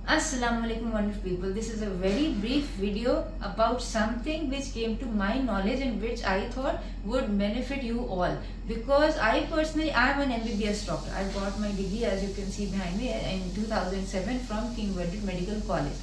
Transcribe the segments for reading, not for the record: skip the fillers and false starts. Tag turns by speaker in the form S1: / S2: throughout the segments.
S1: Assalamualaikum wonderful people. This is a very brief video about something which came to my knowledge and which I thought would benefit you all, because I personally am an MBBS doctor. I got my degree, as you can see behind me, in 2007 from King Medical College.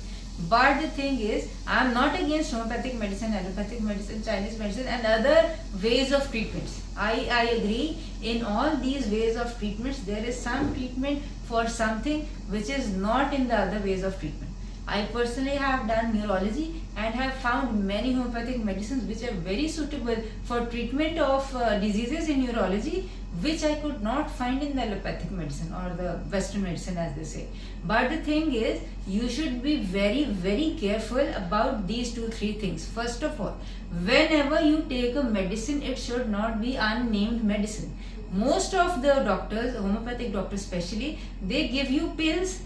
S1: But the thing is, I am not against homeopathic medicine, allopathic medicine, Chinese medicine and other ways of treatments. I agree in all these ways of treatments. There is some treatment for something which is not in the other ways of treatment. I personally have done neurology and have found many homeopathic medicines which are very suitable for treatment of diseases in neurology, which I could not find in the allopathic medicine or the Western medicine, as they say. But the thing is, you should be very careful about these 2-3 things. First of all, whenever you take a medicine, it should not be unnamed medicine. Most of the doctors, homeopathic doctors especially, they give you pills.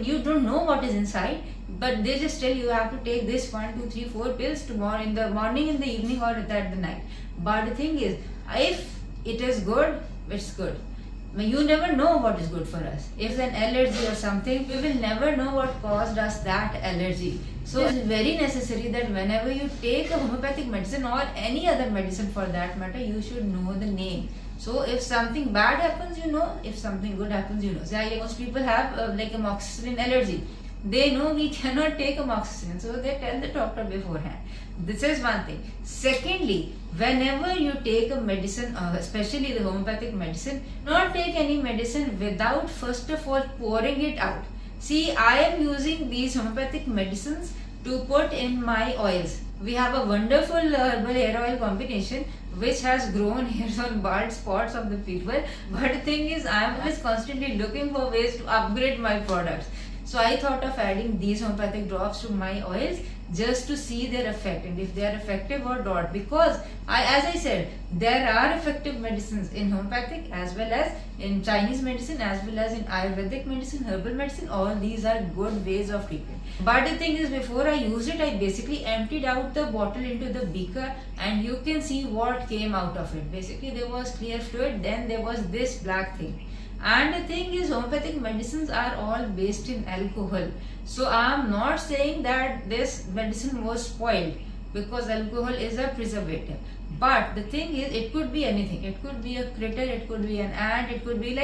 S1: You don't know what is inside, but they just tell you have to take this 1, 2, 3, 4 pills tomorrow, in the morning, in the evening, or at the night. But the thing is, if it is good, it's good. You never know what is good for us. If an allergy or something, we will never know what caused us that allergy. So it's very necessary that whenever you take a homeopathic medicine or any other medicine for that matter, you should know the name. So if something bad happens, you know. If something good happens, you know. So most people have like amoxicillin allergy. They know we cannot take amoxicillin, so they tell the doctor beforehand. This is one thing. Secondly, whenever you take a medicine, especially the homeopathic medicine, not take any medicine without first of all pouring it out. See, I am using these homeopathic medicines to put in my oils. We have a wonderful herbal hair oil combination which has grown hairs on bald spots of the people. But the thing is, I am always constantly looking for ways to upgrade my products. So I thought of adding these homeopathic drops to my oils just to see their effect and if they are effective or not. Because as I said, there are effective medicines in homeopathic as well as in Chinese medicine, as well as in Ayurvedic medicine, herbal medicine. All these are good ways of treatment. But the thing is, before I used it, I basically emptied out the bottle into the beaker, and you can see what came out of it. Basically, there was clear fluid, then there was this black thing. And the thing is, homeopathic medicines are all based in alcohol. So I am not saying that this medicine was spoiled, because alcohol is a preservative. But the thing is, it could be anything. It could be a critter, it could be an ant, it could be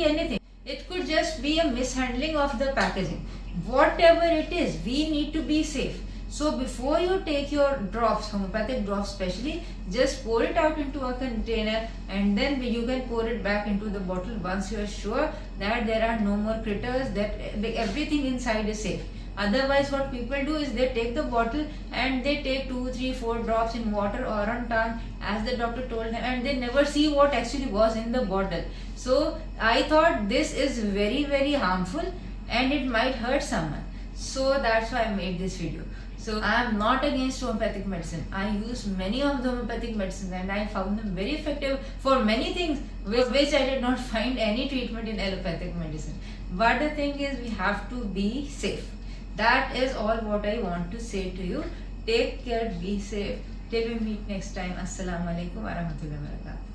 S1: anything. It could just be a mishandling of the packaging. Whatever it is, we need to be safe. So before you take your drops, homeopathic drops especially, just pour it out into a container, and then you can pour it back into the bottle once you are sure that there are no more critters, that everything inside is safe. Otherwise, what people do is they take the bottle and they take 2, 3, 4 drops in water or on tongue, as the doctor told them, and they never see what actually was in the bottle. So I thought this is very harmful and it might hurt someone. So that's why I made this video. So I am not against homeopathic medicine. I use many of the homeopathic medicines and I found them very effective for many things which I did not find any treatment in allopathic medicine. But the thing is, we have to be safe. That is all what I want to say to you. Take care, be safe. Till we meet next time. Assalamualaikum warahmatullahi wabarakatuh.